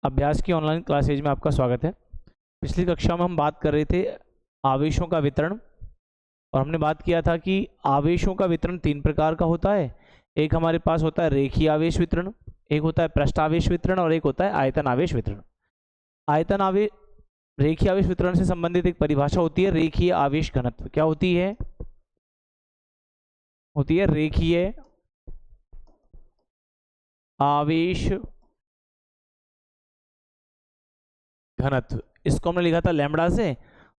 अभ्यास की online classes में आपका स्वागत है। पिछली कक्षा में हम बात कर रहे थे आवेशों का वितरण, और हमने बात किया था कि आवेशों का वितरण तीन प्रकार का होता है। एक हमारे पास होता है रेखीय आवेश वितरण, एक होता है पृष्ठ आवेश वितरण और एक होता है आयतन आवेश वितरण। रेखीय आवेश वितरण से संबंधित एक परिभाषा होती है रेखीय आवेश घनत्व। क्या होती है? होती है रेखीय आवेश घनत्व। इसको हमने लिखा था लैम्बडा से,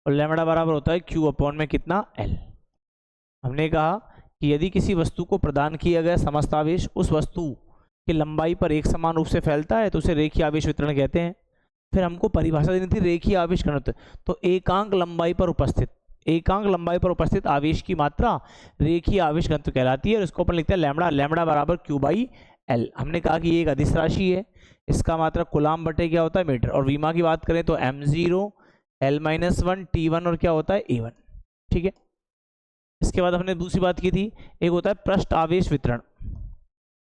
और लैम्बडा बराबर होता है क्यू अपॉन में कितना, एल। हमने कहा कि यदि किसी वस्तु को प्रदान किया गया समस्त आवेश उस वस्तु की लंबाई पर एक समान रूप से फैलता है तो उसे रेखीय आवेश वितरण कहते हैं। फिर हमको परिभाषा देनी थी रेखीय आवेश घनत्व। तो एकांक लंबाई पर उपस्थित आवेश की मात्रा रेखीय आवेश घनत्व कहलाती है, और इसको अपन लिखते हैं लैम्बडा। लैम्बडा बराबर क्यू बाई एल। हमने कहा कि ये एक अदिश राशि है, इसका मात्रा कुलाम बटे क्या होता है, मीटर। और वीमा की बात करें तो m0 l-1 t1 और क्या होता है a1। ठीक है। इसके बाद हमने दूसरी बात की थी, एक होता है पृष्ठ आवेश वितरण।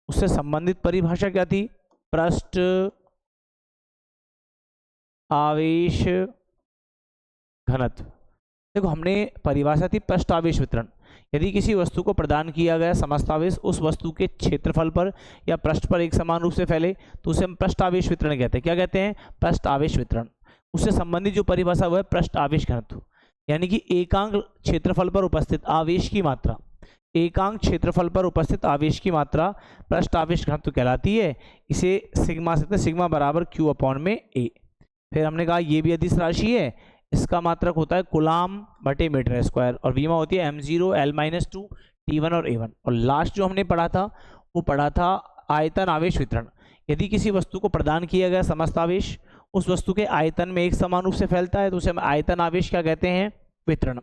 उससे संबंधित परिभाषा क्या थी? पृष्ठ आवेश घनत्व। देखो, हमने परिभाषा थी पृष्ठ आवेश वितरण। यदि किसी वस्तु को प्रदान किया गया समस्त आवेश उस वस्तु के क्षेत्रफल पर या पृष्ठ पर एक समान रूप से फैले तो उसे हम पृष्ठ आवेश वितरण कहते हैं। क्या कहते हैं? पृष्ठ आवेश वितरण। उससे संबंधित जो परिभाषा वो है पृष्ठ आवेश घनत्व, यानी कि एकांक क्षेत्रफल पर उपस्थित आवेश की मात्रा, एकांक क्षेत्रफल पर उपस्थित आवेश की मात्रा पृष्ठ आवेश घनत्व कहलाती है। इसे सिग्मा से, सिग्मा बराबर क्यू अपॉन में ए। फिर हमने कहा ये भी अदिश राशि है, इसका मात्रक होता है कुलाम बटे मीटर स्क्वायर, और वीमा होती है m0 l-2 t1 और a1। और लास्ट जो हमने पढ़ा था वो पढ़ा था आयतन आवेश वितरण। यदि किसी वस्तु को प्रदान किया गया समस्त आवेश उस वस्तु के आयतन में एक समान रूप से फैलता है तो उसे हम आयतन आवेश क्या कहते हैं? वितरण।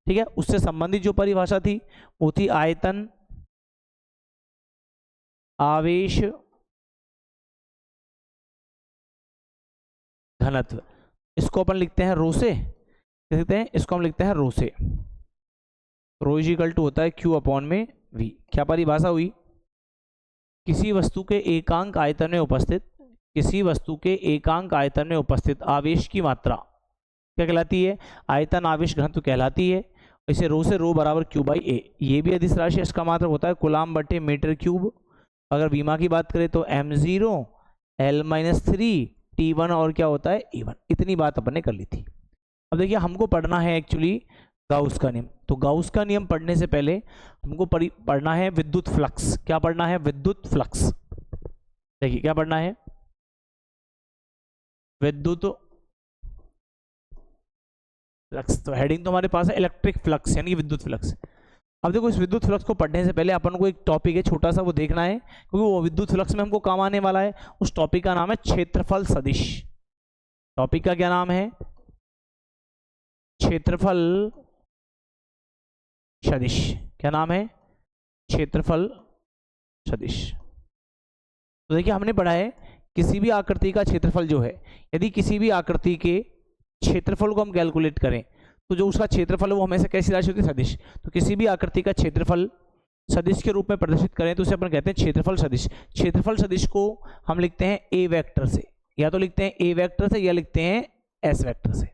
ठीक है। उससे संबंधित जो परिभाषा थी वो थी आयतन आवेश घनत्व। इसको अपन लिखते हैं रो से, लिखते हैं इसको हम लिखते हैं रो से। रो इज इक्वल टू होता है क्यू अपॉन में वी। क्या परिभाषा हुई? किसी वस्तु के एकांक आयतन में उपस्थित आवेश की मात्रा क्या कहलाती है? आयतन आवेश घनत्व कहलाती है। इसे रो से रो बराबर क्यू बाई ए। ये भी अदिश राशि, इसका मात्रक होता है कुलाम बटे मीटर क्यूब। अगर वीमा की बात करें तो m0 l-3 t1 और क्या होता है a1। इतनी बात अपन ने कर ली थी। अब देखिए, हमको पढ़ना है एक्चुअली गाउस का नियम। तो गाउस का नियम पढ़ने से पहले हमको पढ़ना है विद्युत फ्लक्स। क्या पढ़ना है? विद्युत फ्लक्स। देखिए क्या पढ़ना है? विद्युत फ्लक्स। तो हेडिंग तो हमारे पास है इलेक्ट्रिक फ्लक्स यानी विद्युत फ्लक्स। अब देखो, इस विद्युत फ्लक्स को पढ़ने से पहले अपन को एक टॉपिक है छोटा सा, वो देखना है, क्योंकि वो विद्युत फ्लक्स में हमको काम आने वाला है। उस टॉपिक का नाम है क्षेत्रफल सदिश। टॉपिक का क्या नाम है? क्षेत्रफल सदिश। क्या नाम है? क्षेत्रफल सदिश। तो देखिए, हमने पढ़ा है किसी भी आकृति का क्षेत्रफल जो है, यदि किसी भी आकृति के क्षेत्रफल को हम कैलकुलेट करें तो जो उसका क्षेत्रफल है वो हमेशा कैसी राशि होती है? सदिश। तो किसी भी आकृति का क्षेत्रफल सदिश के रूप में प्रदर्शित करें तो उसे अपन कहते हैं क्षेत्रफल सदिश। क्षेत्रफल सदिश को हम लिखते हैं ए वेक्टर से, या तो लिखते हैं ए वेक्टर से या लिखते हैं एस वेक्टर से।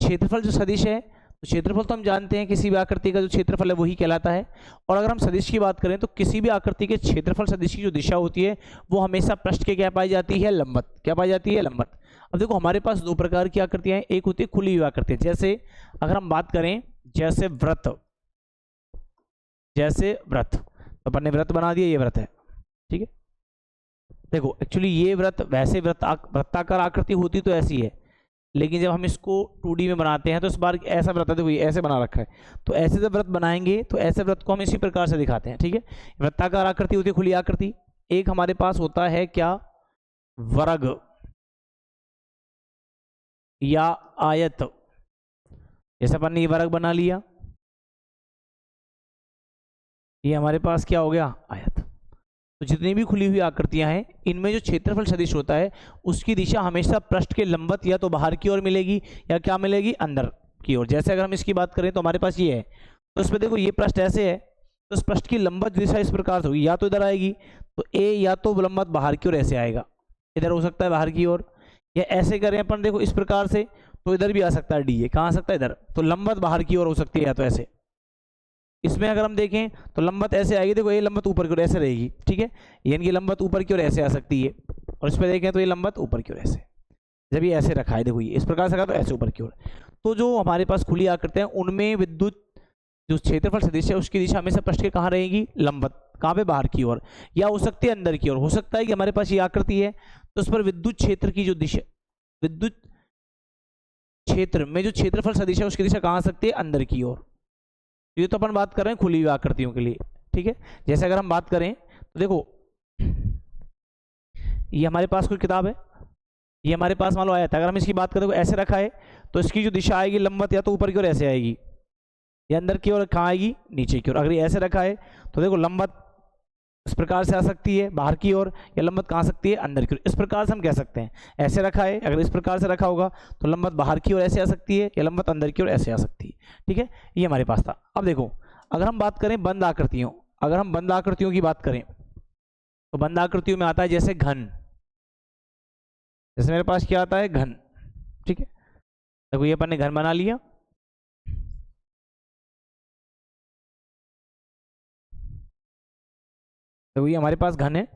क्षेत्रफल जो सदिश है, तो क्षेत्रफल तो हम जानते हैं किसी भी आकृति का जो क्षेत्रफल है वही कहलाता है। और अगर हम सदिश की बात करें तो किसी भी आकृति के क्षेत्रफल सदिश की जो दिशा होती है वो हमेशा पृष्ठ के क्या पाई जाती है? लंबवत। क्या पाई जाती है? लंबवत। अब देखो, हमारे पास दो प्रकार की आकृतियां हैं। एक होती है खुली हुई आकृतियां, जैसे अगर हम बात करें जैसे व्रत, तो अपन ने व्रत बना दिया, ये व्रत है। ठीक है। देखो, एक्चुअली ये व्रत, वैसे वृत्ताकार आकृति होती तो ऐसी है, लेकिन जब हम इसको 2D में बनाते हैं तो इस बार ऐसा व्रत है, देखो ये ऐसे बना रखा है। तो ऐसे जब व्रत बनाएंगे तो ऐसे व्रत को हम इसी प्रकार से दिखाते हैं। ठीक है। वृत्ताकार आकृति होती है खुली आकृति। एक हमारे पास होता है क्या? वर्ग या आयत। जैसे अपन ने ये वर्ग बना लिया, ये हमारे पास क्या हो गया? आयत। तो जितनी भी खुली हुई आकृतियां हैं इनमें जो क्षेत्रफल सदिश होता है उसकी दिशा हमेशा पृष्ठ के लंबवत या तो बाहर की ओर मिलेगी या क्या मिलेगी? अंदर की ओर। जैसे अगर हम इसकी बात करें तो हमारे पास ये है, तो इसमें देखो ये पृष्ठ ऐसे है, तो इस पृष्ठ की लंबवत दिशा इस प्रकार से होगी, या तो इधर आएगी तो ए, या तो लंबवत बाहर की ओर ऐसे आएगा, इधर हो सकता है बाहर की ओर, या ऐसे करें अपन देखो इस प्रकार से तो इधर भी आ सकता है डी ए, कहाँ आ सकता है इधर, तो लंबवत बाहर की ओर हो सकती है या तो ऐसे। इसमें अगर हम देखें तो लंबवत ऐसे आएगी, देखो ये लंबवत ऊपर की ओर ऐसे रहेगी, ठीक है, यानी कि लंबवत ऊपर की ओर ऐसे आ सकती है, और इस पर देखें तो ये लंबवत ऊपर की ओर ऐसे, जब ये ऐसे रखा है देखो ये इस प्रकार से रखा तो ऐसे ऊपर की ओर। तो जो हमारे पास खुली आकृतियां हैं उनमें विद्युत जो क्षेत्रफल सदिश है उसकी दिशा हमेशा पृष्ठ के कहाँ रहेगी, लंबवत, कहाँ पे, बाहर की ओर, या हो सकती है अंदर की ओर। हो सकता है कि हमारे पास ये आकृति है तो उस पर विद्युत क्षेत्र की जो दिशा, विद्युत क्षेत्र में जो क्षेत्रफल सदिश है उसकी दिशा कहाँ आ सकती है, अंदर की ओर। ये तो अपन बात कर रहे हैं खुली हुई आकृतियों के लिए, ठीक है। जैसे अगर हम बात करें तो देखो ये हमारे पास कोई किताब है, ये हमारे पास मान लो आया था, अगर हम इसकी बात करें तो ऐसे रखा है तो इसकी जो दिशा आएगी लंबवत या तो ऊपर की ओर ऐसे आएगी, या अंदर की ओर कहाँ आएगी, नीचे की ओर। अगर ये ऐसे रखा है तो देखो लंबवत इस प्रकार से आ सकती है बाहर की ओर, या लंबवत कहाँ आ सकती है, अंदर की ओर। इस प्रकार से हम कह सकते हैं ऐसे रखा है, अगर इस प्रकार से रखा होगा तो लंबवत बाहर की ओर ऐसे आ सकती है, या लंबवत अंदर की ओर ऐसे आ सकती है, ठीक है। ये हमारे पास था। अब देखो अगर हम बात करें बंद आकृतियों, अगर हम बंद आकृतियों की बात करें तो बंद आकृतियों में आता है जैसे घन, जैसे मेरे पास क्या आता है, घन, ठीक है। देखो ये अपन ने घन बना लिया, तो ये हमारे पास घन है,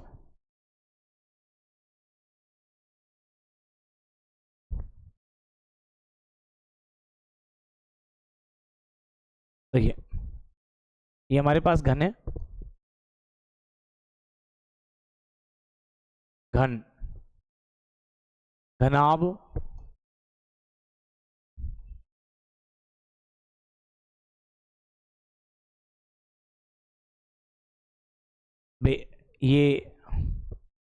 देखिए ये हमारे पास घन है, घन, घनाभ, ये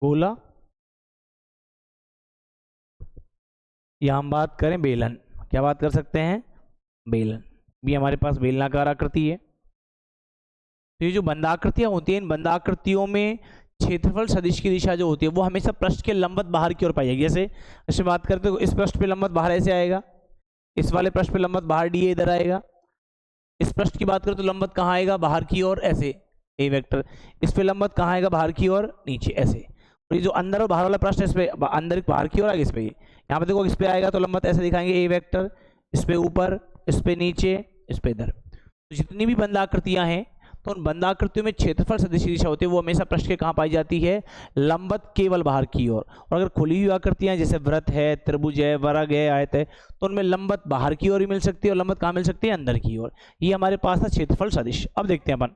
गोला, या हम बात करें बेलन, क्या बात कर सकते हैं, बेलन, भी हमारे पास बेलनाकार आकृति है। तो ये जो बंधाकृतियां होती हैं, इन बंधाकृतियों में क्षेत्रफल सदिश की दिशा जो होती है वो हमेशा पृष्ठ के लंबवत बाहर की ओर पाई जाएगी। जैसे ऐसे बात करते हो इस पृष्ठ पे लंबवत बाहर ऐसे आएगा, इस वाले पृष्ठ पे लंबवत बाहर डी इधर आएगा, इस पृष्ठ की बात करें तो लंबवत कहाँ आएगा, बाहर की ओर ऐसे ए वेक्टर, इस पे लंबवत कहाँ आएगा, बाहर की ओर नीचे ऐसे। और ये जो अंदर और बाहर वाला प्रश्न है इस पे अंदर बाहर की ओर आएगा, इस पे यहाँ पे देखो इस पे आएगा तो लंबवत ऐसे दिखाएंगे ए वेक्टर, इस पे ऊपर, इस पे नीचे, इस पे इधर। तो जितनी भी बंद आकृतियां हैं तो उन बंद आकृतियों में क्षेत्रफल सदिश दिशा होती है वो हमेशा पृष्ठ के कहाँ पाई जाती है, लंबवत केवल बाहर की ओर। और अगर खुली हुई आकृतियां जैसे वृत्त है, त्रिभुज है, वर्ग है, आयत है, तो उनमें लंबवत बाहर की ओर ही मिल सकती है और लंबवत कहाँ मिल सकती है, अंदर की ओर। ये हमारे पास था क्षेत्रफल सदिश। अब देखते हैं अपन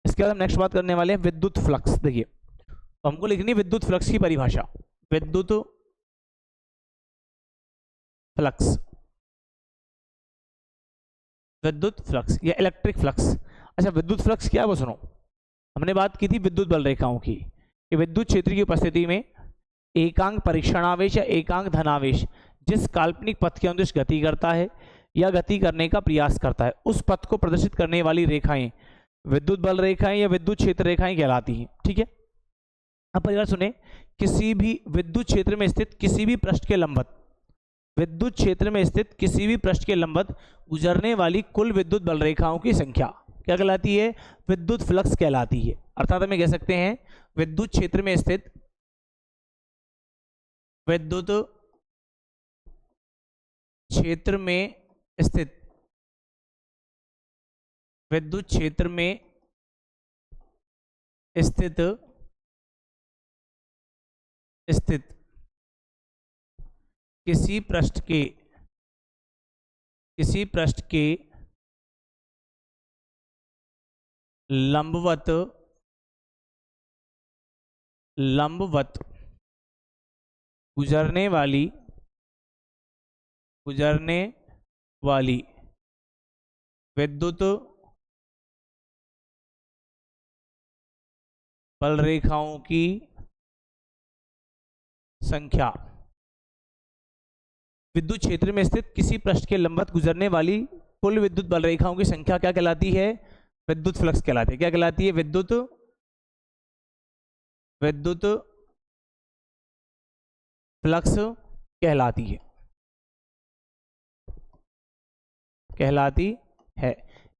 इसके बाद हम नेक्स्ट बात करने वाले हैं विद्युत फ्लक्स। देखिए तो हमको लिखनी विद्युत फ्लक्स की परिभाषा, विद्युत फ्लक्स, विद्युत फ्लक्स या इलेक्ट्रिक फ्लक्स। अच्छा विद्युत फ्लक्स क्या है वो सुनो, हमने बात की थी विद्युत बल रेखाओं की कि विद्युत क्षेत्र की उपस्थिति में एकांक परीक्षणावेश या एकांक धनावेश जिस काल्पनिक पथ के अनुदिश गति करता है या गति करने का प्रयास करता है उस पथ को प्रदर्शित करने वाली रेखाएं विद्युत बल रेखाएं या विद्युत क्षेत्र रेखाएं कहलाती हैं, ठीक है। अब परिवार सुने, किसी भी विद्युत क्षेत्र में स्थित किसी भी पृष्ठ के लंबवत, विद्युत क्षेत्र में स्थित किसी भी पृष्ठ के लंबवत गुजरने वाली कुल विद्युत बल रेखाओं की संख्या क्या कहलाती है, विद्युत फ्लक्स कहलाती है। अर्थात हमें कह सकते हैं विद्युत क्षेत्र में स्थित, विद्युत क्षेत्र में स्थित, विद्युत क्षेत्र में स्थित स्थित किसी पृष्ठ के लंबवत गुजरने वाली विद्युत बल रेखाओं की संख्या, विद्युत क्षेत्र में स्थित किसी पृष्ठ के लंबवत गुजरने वाली कुल विद्युत बल रेखाओं की संख्या क्या कहलाती है, विद्युत फ्लक्स कहलाती है। क्या कहलाती है, विद्युत फ्लक्स कहलाती है।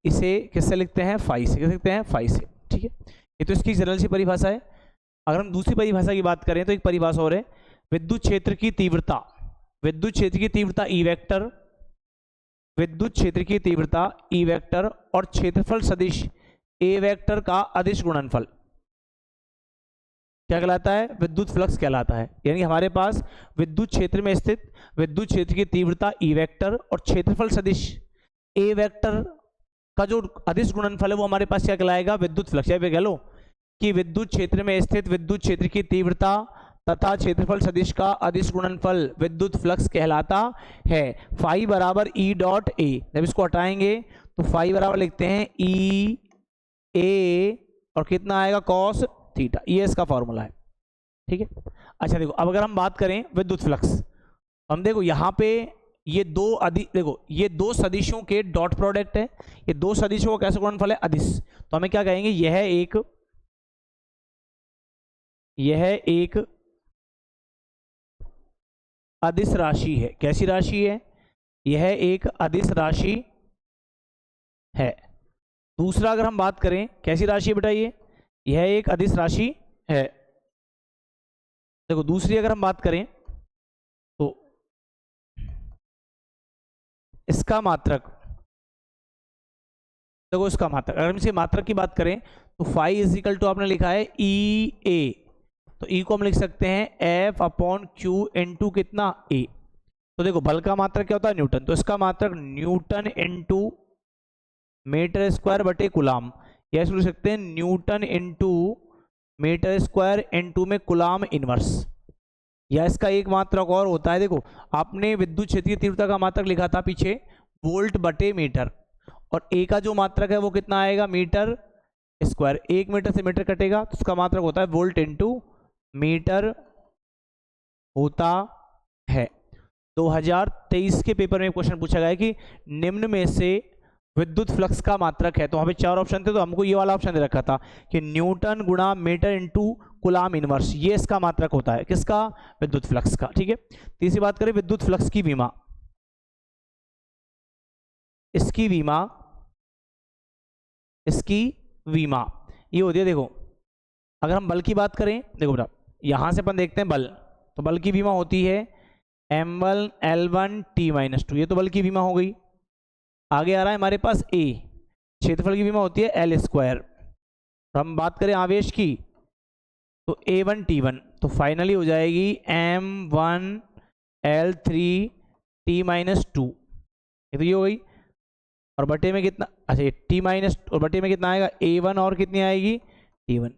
इसे किससे लिखते हैं, फाई से। कैसे लिखते हैं, फाई से, ठीक है। ये तो इसकी जनरल सी परिभाषा है। अगर हम दूसरी परिभाषा की बात करें तो एक परिभाषा और है, विद्युत क्षेत्र की तीव्रता, विद्युत क्षेत्र की तीव्रता ई वेक्टर, विद्युत क्षेत्र की तीव्रता ई वेक्टर और क्षेत्रफल सदिश ए वेक्टर का अदिश गुणनफल क्या कहलाता है? विद्युत फ्लक्स कहलाता है। यानी हमारे पास विद्युत क्षेत्र में स्थित विद्युत क्षेत्र की तीव्रता ई वेक्टर और क्षेत्रफल सदिश ए वेक्टर का जो अदिश गुणनफल है वो हमारे पास क्या कहलाएगा? विद्युत फ्लक्स। या कह लो कि विद्युत क्षेत्र में स्थित विद्युत क्षेत्र की तीव्रता तथा क्षेत्रफल सदिश का अदिश गुणनफल विद्युत फ्लक्स कहलाता है। फाई बराबर ई डॉट ए, जब इसको हटाएंगे तो फाई बराबर लिखते हैं ई ए और कितना आएगा? Cos theta. ये इसका फॉर्मूला है, ठीक है। अच्छा देखो, अब अगर हम बात करें विद्युत फ्लक्स, हम देखो यहाँ पे ये देखो ये दो सदिशों के डॉट प्रोडक्ट है, ये दो सदिशों का कैसे गुणनफल है? अदिश। तो हमें क्या कहेंगे? यह एक अदिश राशि है। कैसी राशि है? यह एक अदिश राशि है। दूसरा अगर हम बात करें, कैसी राशि है बेटा? यह एक अदिश राशि है। देखो दूसरी अगर हम बात करें तो इसका मात्रक, देखो इसका मात्रक, अगर हम इसे मात्रक की बात करें तो फाई इज इक्वल टू आपने लिखा है ई ए, तो ई को हम लिख सकते हैं एफ अपॉन क्यू इंटू कितना? ए। तो देखो बल का मात्रक क्या होता है? न्यूटन। तो इसका मात्रक न्यूटन इंटू मीटर स्क्वायर बटे कुलाम, या इसको लिख सकते हैं newton into metre square into में कुलाम इनवर्स। या इसका एक मात्रक और होता है, देखो आपने विद्युत क्षेत्रीय तीव्रता का मात्रक लिखा था पीछे वोल्ट बटे मीटर, और ए का जो मात्रक है वो कितना आएगा? Metre square. 1 मीटर से मीटर कटेगा तो उसका मात्रक होता है वोल्ट इंटू मीटर होता है। 2023 के पेपर में क्वेश्चन पूछा गया है कि निम्न में से विद्युत फ्लक्स का मात्रक है, तो वहाँ पे 4 ऑप्शन थे, तो हमको ये वाला ऑप्शन दे रखा था कि न्यूटन गुणा मीटर इंटू कुलाम इनवर्स, ये इसका मात्रक होता है। किसका? विद्युत फ्लक्स का, ठीक है। तीसरी बात करें विद्युत फ्लक्स की विमा, इसकी विमा ये होती है। देखो अगर हम बल की बात करें, देखो बेटा यहां से अपन देखते हैं बल, तो बल की विमा होती है m1 L1 T-2, ये तो बल की विमा हो गई। आगे आ रहा है हमारे पास ए, क्षेत्रफल की विमा होती है L स्क्वायर। हम बात करें आवेश की तो A1 T1, तो फाइनली हो जाएगी m1 L3 T-2, ये तो ये हो गई। और बटे में कितना? अच्छा T माइनस, और बटे में कितना आएगा? A1 और कितनी आएगी? T1।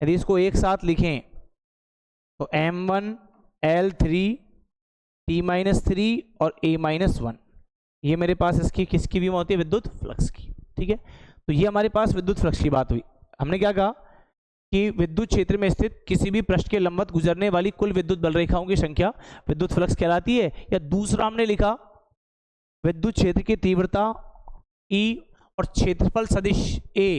यदि इसको एक साथ लिखें तो m1 L3 T-3 और A-1, ये मेरे पास इसकी किसकी विमा होती है? विद्युत फ्लक्स की, ठीक है। तो ये हमारे पास विद्युत फ्लक्स की बात हुई। हमने क्या कहा कि विद्युत क्षेत्र में स्थित किसी भी पृष्ठ के लंबवत गुजरने वाली कुल विद्युत बल रेखाओं की संख्या विद्युत फ्लक्स कहलाती है। या दूसरा हमने लिखा विद्युत क्षेत्र की तीव्रता E और क्षेत्रफल सदिश A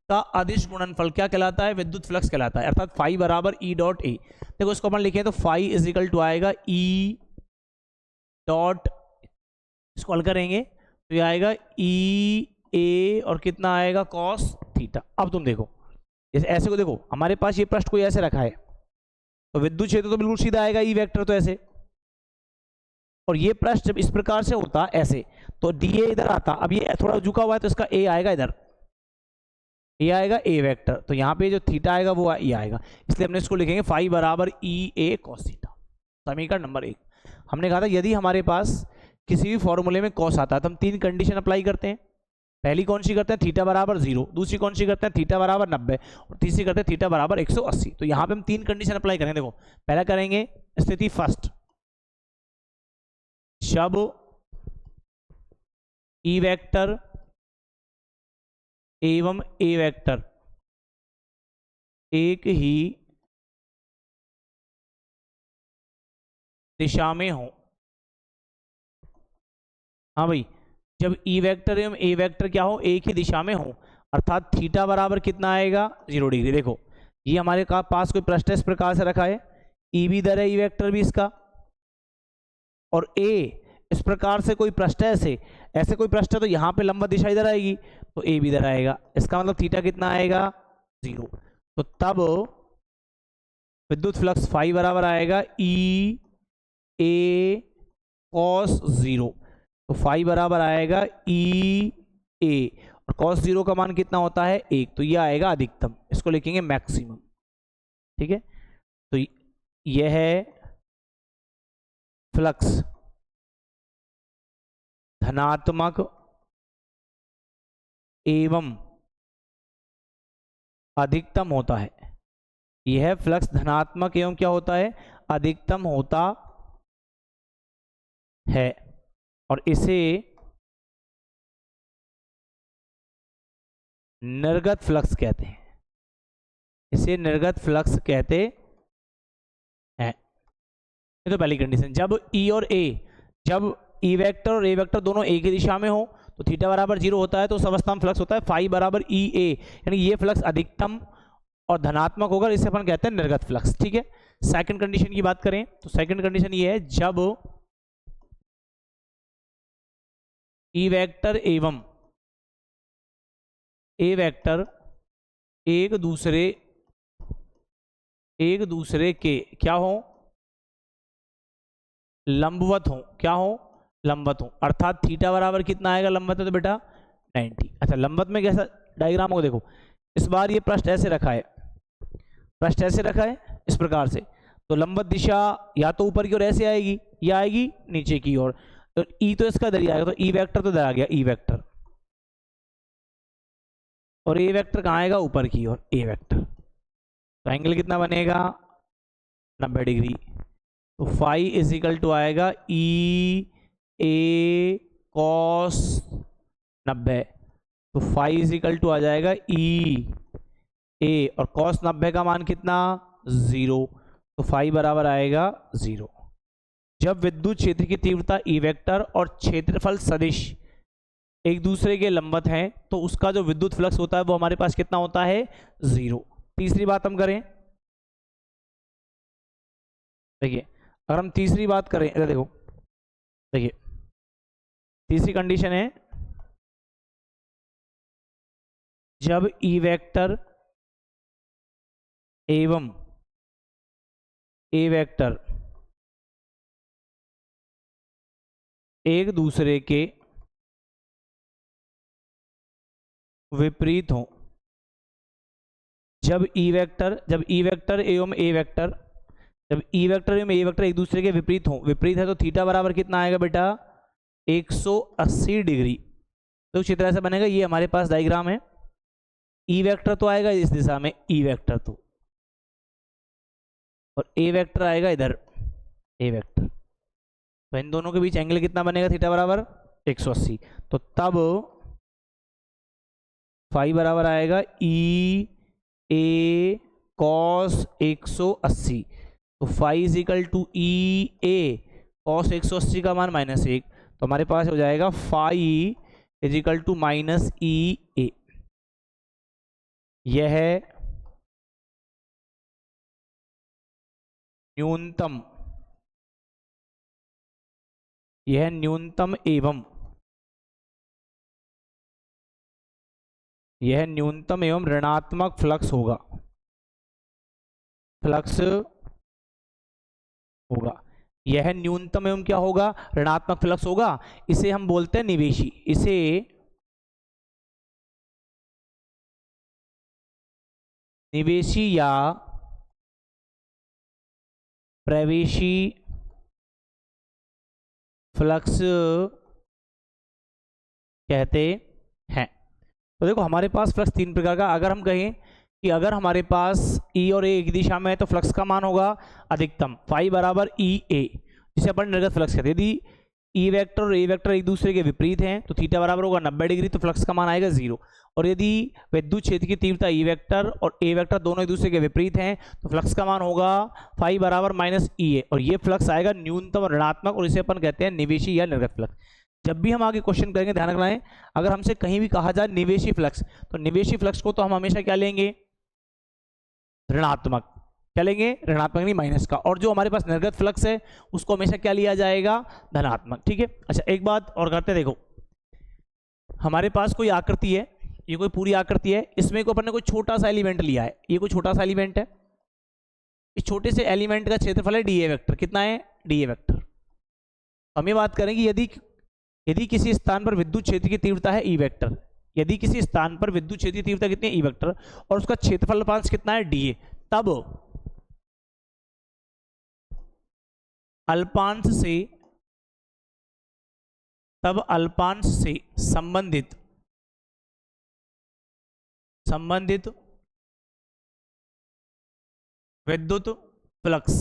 का अदिश गुणनफल क्या कहलाता है? विद्युत फ्लक्स कहलाता है। अर्थात फाई बराबर E डॉट ए। देखो इसको अपन लिखें तो फाई इज इक्वल टू आएगा E डॉट, इसको हल करेंगे तो ये आएगा ई ए और कितना आएगा? Cos theta. अब तुम देखो जैसे ऐसे को देखो, हमारे पास ये पृष्ठ कोई ऐसे रखा है तो विद्युत क्षेत्र तो बिल्कुल सीधा आएगा ई वेक्टर, तो ऐसे, और ये पृष्ठ जब इस प्रकार से होता ऐसे तो डी ए इधर आता। अब ये थोड़ा झुका हुआ है तो इसका ए आएगा इधर, ये आएगा ए वेक्टर, तो यहाँ पे जो थीटा आएगा वो ये आएगा, इसलिए हमने इसको लिखेंगे फाई बराबर ई ए कॉस थीटा। समीकरण नंबर 1। हमने कहा था यदि हमारे पास किसी भी फॉर्मूले में कॉस आता है तो हम 3 कंडीशन अप्लाई करते हैं। पहली कौन सी करते हैं? थीटा बराबर 0। दूसरी कौन सी करते हैं? थीटा बराबर 90। और तीसरी करते हैं थीटा बराबर 180। तो यहाँ पे हम 3 कंडीशन अप्लाई करेंगे। देखो पहला करेंगे स्थिति फर्स्ट, जब ई वेक्टर एवं ए वेक्टर एक ही दिशा में हो। हाँ भाई, जब ई वेक्टर एवं ए वेक्टर क्या हो? एक ही दिशा में हो, अर्थात थीटा बराबर कितना आएगा? 0 डिग्री। देखो ये हमारे पास कोई पृष्ठ इस प्रकार से रखा है, ई भी इधर है, ई वेक्टर भी इसका, और ए इस प्रकार से कोई पृष्ठ है, ऐसे कोई पृष्ठ है तो यहाँ पे लंबा दिशा इधर आएगी तो ए भी इधर आएगा। इसका मतलब थीटा कितना आएगा? 0। तो तब विद्युत फ्लक्स फाई बराबर आएगा ई ए कॉस 0। तो फाई बराबर आएगा ई ए, और कॉस 0 का मान कितना होता है 1, तो ये आएगा अधिकतम, इसको लिखेंगे मैक्सिमम। ठीक है, तो यह है फ्लक्स धनात्मक एवं अधिकतम होता है। यह फ्लक्स धनात्मक एवं क्या होता है, अधिकतम होता है, और इसे निर्गत फ्लक्स कहते हैं। इसे निर्गत फ्लक्स कहते हैं। ये तो पहली कंडीशन। जब ई और ए, जब ई वेक्टर और ए वेक्टर दोनों एक ही दिशा में हो तो थीटा बराबर 0 होता है, तो उस अवस्था में फ्लक्स होता है फाई बराबर ई ए, यानी ये फ्लक्स अधिकतम और धनात्मक होगा, इसे अपन कहते हैं निर्गत फ्लक्स। ठीक है, सेकंड कंडीशन की बात करें तो सेकंड कंडीशन ये है, जब ई वेक्टर एवं ए वेक्टर एक दूसरे के क्या हो, लंबवत हो। क्या हो, लंबवत हो, अर्थात थीटा बराबर कितना आएगा, लंबवत है तो बेटा 90। अच्छा, लंबवत में कैसा डायग्राम हो, देखो इस बार ये पृष्ठ ऐसे रखा है, पृष्ठ ऐसे रखा है इस प्रकार से, तो लंबवत दिशा या तो ऊपर की ओर ऐसे आएगी या आएगी नीचे की ओर। तो ई तो इसका इधर ही आएगा, तो ई वेक्टर तो इधर आ गया, ई वेक्टर, और ए वेक्टर कहाँ आएगा, ऊपर की ओर, ए वेक्टर। तो एंगल कितना बनेगा, 90 डिग्री। तो फाई इज इक्वल टू आएगा ई ए कॉस 90। तो फाई इज इक्वल टू आ जाएगा ई ए, और कॉस 90 का मान कितना, 0। तो फाई बराबर आएगा 0। जब विद्युत क्षेत्र की तीव्रता ई वेक्टर और क्षेत्रफल सदिश एक दूसरे के लंबवत हैं तो उसका जो विद्युत फ्लक्स होता है वो हमारे पास कितना होता है, 0। तीसरी बात हम करें, देखिए अगर हम तीसरी बात करें, इधर देखो, देखिए तीसरी कंडीशन है, जब ई वेक्टर एवं ए वेक्टर एक दूसरे के विपरीत हो। जब ई वेक्टर एवं ए वेक्टर, जब ई वेक्टर एवं ए वेक्टर एक दूसरे के विपरीत हो, विपरीत है तो थीटा बराबर कितना आएगा बेटा, 180 डिग्री। तो चित्र ऐसा बनेगा, ये हमारे पास डायग्राम है, ई वेक्टर तो आएगा इस दिशा में, ई वेक्टर तो, और ए वेक्टर आएगा इधर, ए वेक्टर। तो इन दोनों के बीच एंगल कितना बनेगा, थीटा बराबर 180। तो तब फाई बराबर आएगा ई ए कॉस 180। तो phi is equal to E A cos 180 का मान -1, तो हमारे पास हो जाएगा phi is equal to minus E A. यह है न्यूनतम, यह न्यूनतम एवं, यह न्यूनतम एवं ऋणात्मक फ्लक्स होगा, फ्लक्स होगा। यह न्यूनतम एवं क्या होगा, ऋणात्मक फ्लक्स होगा। इसे हम बोलते हैं निवेशी, इसे निवेशी या प्रवेशी फ्लक्स कहते हैं। तो देखो हमारे पास फ्लक्स 3 प्रकार का, अगर हम कहें कि अगर हमारे पास ई और ए एक दिशा में है तो फ्लक्स का मान होगा अधिकतम, फाई बराबर ई ए, जिसे अपन निर्गत फ्लक्स कहते हैं। यदि ई वेक्टर और ए वेक्टर एक दूसरे के विपरीत हैं तो थीटा बराबर होगा 90 डिग्री, तो फ्लक्स का मान आएगा 0। और यदि विद्युत क्षेत्र की तीव्रता ई वेक्टर और ए वेक्टर दोनों एक दूसरे के विपरीत हैं तो फ्लक्स का मान होगा फाई बराबर माइनस ई ए, और ये फ्लक्स आएगा न्यूनतम और ऋणात्मक, और इसे अपन कहते हैं निवेशी या निर्गत फ्लक्स। जब भी हम आगे क्वेश्चन करेंगे ध्यान रखना है, अगर हमसे कहीं भी कहा जाए निवेशी फ्लक्स, तो निवेशी फ्लक्स को तो हम हमेशा क्या लेंगे, ऋणात्मक। क्या लेंगे, ऋणात्मक नहीं माइनस का। और जो हमारे पास निर्गत फ्लक्स है उसको हमेशा क्या लिया जाएगा, धनात्मक। ठीक है, अच्छा एक बात और करते, देखो हमारे पास कोई आकृति है, ये कोई पूरी आकृति है, इसमें को अपन ने कोई छोटा सा एलिमेंट लिया है, ये कोई छोटा सा एलिमेंट है, इस छोटे से एलिमेंट का क्षेत्रफल है डीए वेक्टर, कितना है डीए वेक्टर। हम ये बात करेंगे यदि किसी स्थान पर विद्युत क्षेत्र की तीव्रता है ई वेक्टर, यदि किसी स्थान पर विद्युत क्षेत्र की तीव्रता कितनी है ई वेक्टर और उसका क्षेत्रफल अल्पांश कितना है डीए, तब अल्पांश से संबंधित विद्युत फ्लक्स,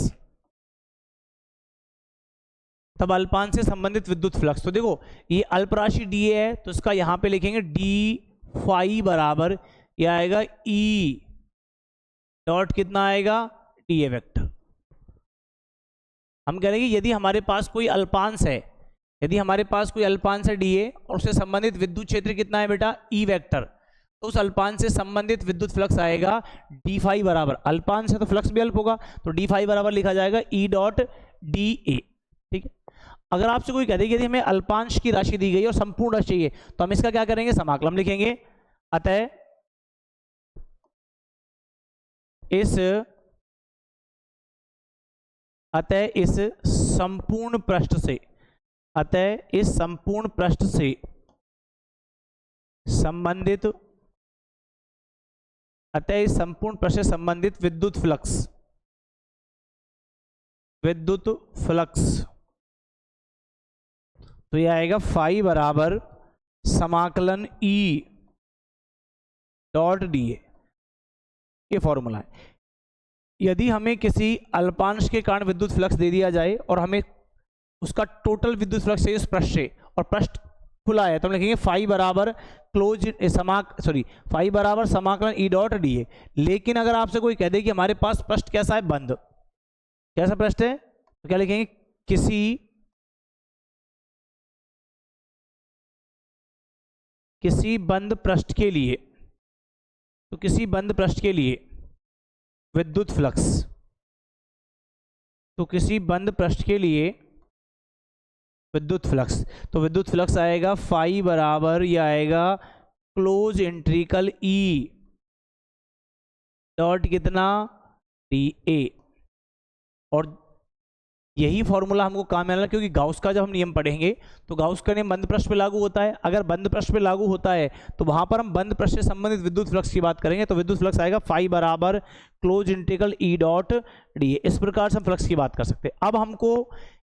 तब अल्पांश से संबंधित विद्युत फ्लक्स। तो देखो ये अल्प राशि डी है तो इसका यहां पे लिखेंगे डी फाई बराबर ये आएगा ई डॉट कितना आएगा डी ए वेक्टर। हम कह रहे हैं कि यदि हमारे पास कोई अल्पांश है, यदि हमारे पास कोई अल्पांश है डी ए और उससे संबंधित विद्युत क्षेत्र कितना है बेटा ई वेक्टर, तो उस अल्पांश से संबंधित विद्युत फ्लक्स आएगा डी फाई बराबर, अल्पांश है तो फ्लक्स भी अल्प होगा तो डी फाई बराबर लिखा जाएगा ई डॉट डी ए। ठीक है, अगर आपसे कोई कह दे कि यदि हमें अल्पांश की राशि दी गई और संपूर्ण राशि चाहिए तो हम इसका क्या करेंगे समाकलन लिखेंगे। अतः इस संपूर्ण पृष्ठ से संबंधित विद्युत फ्लक्स तो ये आएगा फाई बराबर समाकलन ई डॉट डी ए, ये फॉर्मूला है। यदि हमें किसी अल्पांश के कारण विद्युत फ्लक्स दे दिया जाए और हमें उसका टोटल विद्युत फ्लक्स है इस पृष्ठ से और पृष्ठ खुला है तो हम लिखेंगे फाई बराबर फाई बराबर समाकलन ई डॉट डी ए। लेकिन अगर आपसे कोई कह दे कि हमारे पास पृष्ठ कैसा है बंद, कैसा पृष्ठ है तो क्या लिखेंगे किसी बंद पृष्ठ के लिए, तो किसी बंद पृष्ठ के लिए विद्युत फ्लक्स, तो किसी बंद पृष्ठ के लिए विद्युत फ्लक्स आएगा फाई बराबर ये आएगा क्लोज इंट्रिकल ई डॉट कितना डी ए। और यही फॉर्मूला हमको काम में आना क्योंकि गाउस का जब हम नियम पढ़ेंगे तो गाउस का नियम बंद पृष्ठ पे लागू होता है। अगर बंद पृष्ठ पे लागू होता है तो वहां पर हम बंद पृष्ठ से संबंधित विद्युत फ्लक्स की बात करेंगे तो विद्युत फ्लक्स आएगा फाई बराबर close integral E dot D A. इस प्रकार से हम फ्लक्स की बात कर सकते हैं। अब हमको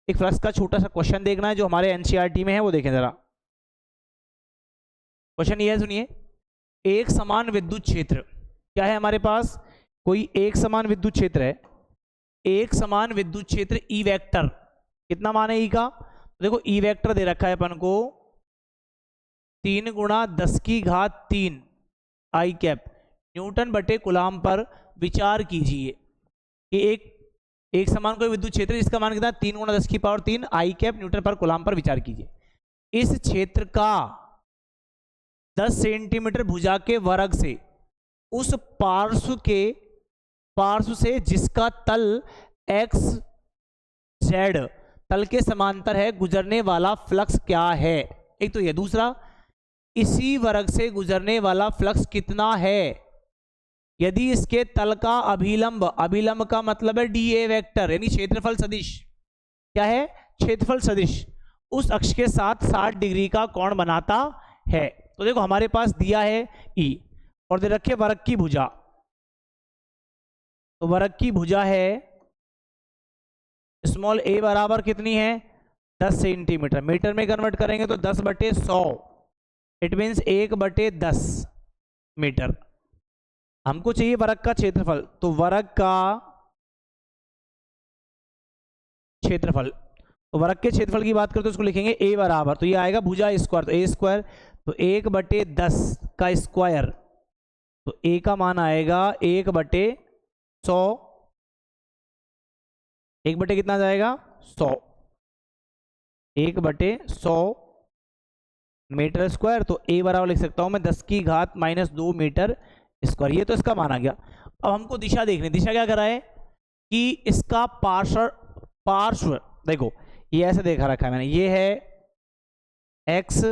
एक फ्लक्स का छोटा सा क्वेश्चन देखना है जो हमारे एनसीईआरटी में है, वो देखें जरा। क्वेश्चन ये है, सुनिए। एक समान विद्युत क्षेत्र, क्या है हमारे पास कोई एक समान विद्युत क्षेत्र है, एक समान विद्युत क्षेत्र ई वेक्टर, कितना मान है ई का, तो देखो ई वेक्टर दे रखा है अपन को 3 × 10³ आई कैप न्यूटन बटे कूलाम पर विचार कीजिए कि एक समान कोई विद्युत क्षेत्र इसका मान कितना 3 × 10³ आई कैप न्यूटन पर कूलाम पर विचार कीजिए। इस क्षेत्र का 10 सेंटीमीटर भुजा के वर्ग से उस पार्श्व से जिसका तल एक्स जेड तल के समांतर है गुजरने वाला फ्लक्स क्या है। एक तो ये, दूसरा इसी वर्ग से गुजरने वाला फ्लक्स कितना है यदि इसके तल का अभिलंब का मतलब है डी ए वेक्टर यानी क्षेत्रफल सदिश, क्या है क्षेत्रफल सदिश, उस अक्ष के साथ 60 डिग्री का कोण बनाता है। तो देखो हमारे पास दिया है ई और दे रखे वर्ग की भुजा, तो वर्ग की भुजा है स्मॉल ए बराबर कितनी है 10 सेंटीमीटर, मीटर में कन्वर्ट करेंगे तो 10/100, इट मीन्स 1/10 मीटर। हमको चाहिए वर्ग का क्षेत्रफल, तो वर्ग का क्षेत्रफल, तो वर्ग के क्षेत्रफल की बात करते तो उसको लिखेंगे ए बराबर, तो ये आएगा भुजा स्क्वायर, तो ए स्क्वायर तो 1/10 का स्क्वायर, तो ए का मान आएगा 1/100, 1/ कितना जाएगा 100, 1/100 मीटर स्क्वायर, तो ए बराबर लिख सकता हूं मैं 10⁻² मीटर स्क्वायर। ये तो इसका मान आ गया। अब हमको दिशा देखनी, दिशा क्या करा है कि इसका पार्श्व देखो ये ऐसे देखा रखा है मैंने, ये है एक्स,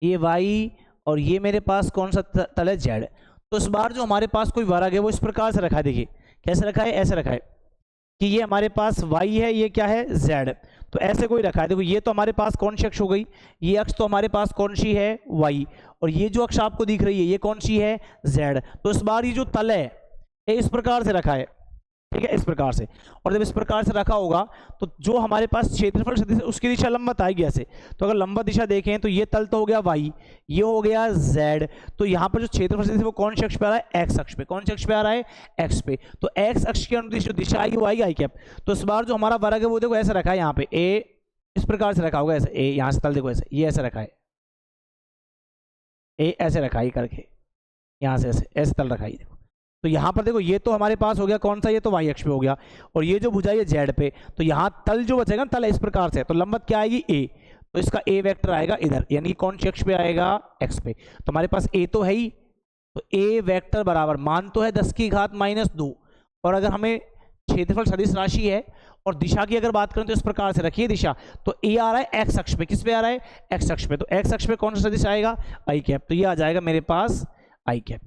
ये वाई और ये मेरे पास कौन सा तल है जेड। तो इस बार जो हमारे पास कोई वर्ग है वो इस प्रकार से रखा है, देखिए कैसे रखा है, ऐसे रखा है कि ये हमारे पास y है, ये क्या है z, तो ऐसे कोई रखा है। देखो ये तो हमारे पास कौन सी अक्ष हो गई, ये अक्ष तो हमारे पास कौन सी है y, और ये जो अक्ष आपको दिख रही है ये कौन सी है z। तो इस बार ये जो तल है ये इस प्रकार से रखा है, ठीक है, इस प्रकार से। और जब इस प्रकार से रखा होगा तो जो हमारे पास क्षेत्रफल सदिश है उसकी दिशा लंबवत आएगी ऐसे। तो अगर लंबवत दिशा देखें तो ये तल तो हो गया y, ये हो गया z, तो यहाँ पर जो क्षेत्रफल सदिश है वो कौन से अक्ष पे आ रहा है, x अक्ष पे। कौन से अक्ष पे आ रहा है, x पे। तो x अक्ष की अनुदिश जो दिशा आएगी वो आएगी आई कैप। तो इस बार जो हमारा वर्ग है वो देखो ऐसे रखा है, यहाँ पे a इस प्रकार से रखा होगा ऐसे, a यहाँ से तल देखो ऐसे, ये ऐसे रखा है, a ऐसे रखा है करके, यहाँ से ऐसे ऐसे तल रखा है देखो। तो यहाँ पर देखो ये तो हमारे पास हो गया कौन सा, ये तो y अक्ष पे हो गया, और ये जो भुजा है z पे। तो यहाँ तल जो बचेगा तल इस प्रकार से, तो लंबवत क्या आएगी a, तो इसका a वेक्टर आएगा इधर, यानी कौन सी अक्ष पे आएगा, x पे। तो हमारे पास a तो है ही, तो a वेक्टर बराबर मान तो है 10 की घात -2, और अगर हमें क्षेत्रफल सदिश राशि है और दिशा की अगर बात करें तो इस प्रकार से रखिए दिशा, तो a आ रहा है x अक्ष पे, किस पे आ रहा है, x अक्ष पे। तो x अक्ष पे कौन सा सदिश आएगा, i कैप, तो ये आ जाएगा मेरे पास i कैप।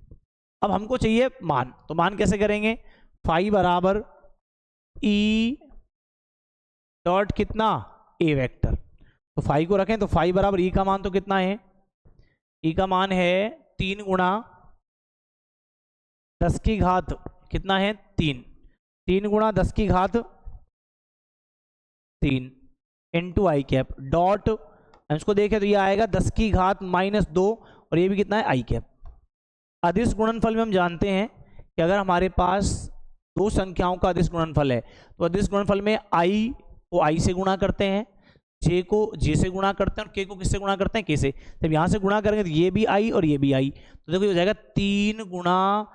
अब हमको चाहिए मान, तो मान कैसे करेंगे, फाई बराबर ई डॉट कितना, ए वेक्टर। तो फाई को रखें तो फाई बराबर ई का मान तो कितना है, ई का मान है 3 गुणा 10 की घात कितना है 3, 3 गुणा 10 की घात 3 इंटू आई कैप डॉट, इसको देखें तो ये आएगा 10 की घात -2, और ये भी कितना है आई कैप। अदिश गुणनफल में हम जानते हैं कि अगर हमारे पास दो संख्याओं का अदिश गुणनफल है तो अदिश गुणनफल में i को i से गुणा करते हैं, j को j से गुणा करते हैं, और k को किससे गुणा करते हैं, k से। जब यहाँ से गुणा करेंगे तो ये भी i और ये भी i, तो देखो ये हो जाएगा 3 गुणा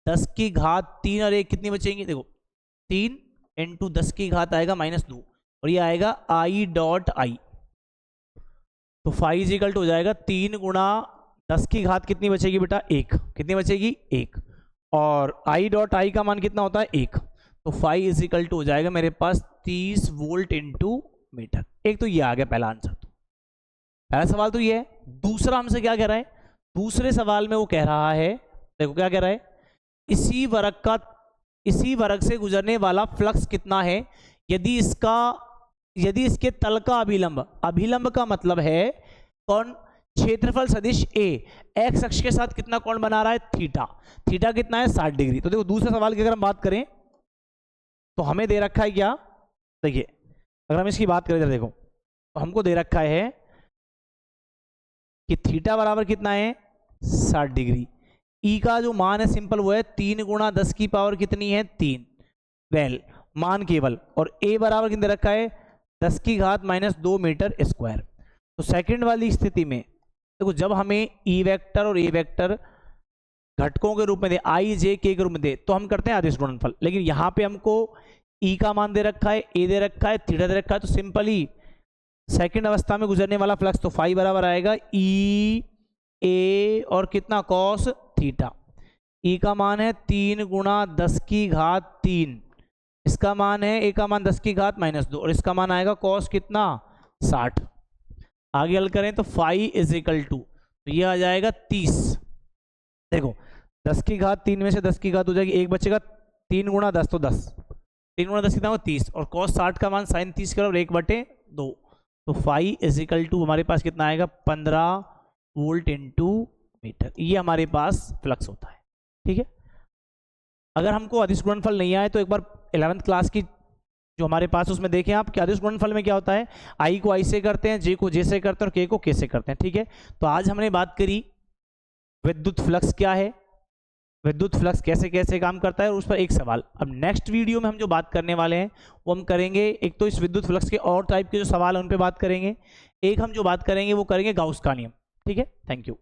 10 की घात 3 और 1 कितनी बचेंगी, देखो 3 इंटू 10 की घात आएगा -2, और ये आएगा i डॉट आई। तो फाई इज इक्वल टू हो जाएगा 3 गुणा 10 की घात कितनी बचेगी बेटा, 1, कितनी बचेगी 1, और i डॉट आई का मान कितना होता है 1। तो फाई इज इक्वल टू हो जाएगा मेरे पास 30 वोल्ट इंटू मीटर। एक तो ये आ गया पहला आंसर। तो पहला सवाल तो ये है। दूसरा हमसे क्या कह रहा है, दूसरे सवाल में वो कह रहा है, देखो क्या कह रहा है, इसी वर्ग से गुजरने वाला फ्लक्स कितना है यदि इसके तल का अभिलंब का मतलब है कौन, क्षेत्रफल सदिश a x अक्ष के साथ कितना कोण बना रहा है, थीटा कितना है 60 डिग्री। तो देखो दूसरे सवाल की अगर हम बात करें तो हमें दे रखा है क्या, देखिए अगर हम इसकी बात करें इधर देखो तो हमको दे रखा है कि थीटा बराबर कितना है 60 डिग्री, ई का जो मान है सिंपल वो है 3 गुणा 10 की पावर कितनी है 3, वेल मान केवल, और a बराबर कितना दे रखा है 10 की घात -2 मीटर स्क्वायर। तो सेकंड वाली स्थिति में देखो जब हमें ई वेक्टर और ए वेक्टर घटकों के रूप में दे, आई जे के रूप में दे, तो हम करते हैं अदिश गुणनफल। लेकिन यहाँ पे हमको ई का मान दे रखा है, ए दे रखा है, थीटा दे रखा है, तो सिंपली सेकंड अवस्था में गुजरने वाला फ्लक्स तो फाई बराबर आएगा ई ए और कितना कॉस थीटा। ई का मान है 3 गुणा 10 की घात 3, इसका मान है ए का मान 10 की घात -2, और इसका मान आएगा कॉस कितना 60। आगे हल करें तो फाई इज इक्वल टू, तो ये आ जाएगा 30। देखो 10 की घात 3 में से 10 की घात हो जाएगी, एक बचेगा 3 गुणा 10 तो 10, 3 गुणा 10 कितना हो 30, और cos 60 का मान sin 30 करो 1/2। तो फाई इज इक्वल टू हमारे पास कितना आएगा 15 वोल्ट इंटू मीटर, ये हमारे पास फ्लक्स होता है। ठीक है, अगर हमको अदिश गुणनफल नहीं आए तो एक बार 11th क्लास की जो हमारे पास उसमें देखें आप कि अदिश गुणनफल में क्या होता है, आई को आई से करते हैं, जे को जे से करते हैं, और के को के से करते हैं। ठीक है, तो आज हमने बात करी विद्युत फ्लक्स क्या है, विद्युत फ्लक्स कैसे कैसे काम करता है, और उस पर एक सवाल। अब नेक्स्ट वीडियो में हम जो बात करने वाले हैं वो हम करेंगे, एक तो इस विद्युत फ्लक्स के और टाइप के जो सवाल है उन पे बात करेंगे, एक हम जो बात करेंगे वो करेंगे गाउस का नियम। ठीक है, थैंक यू।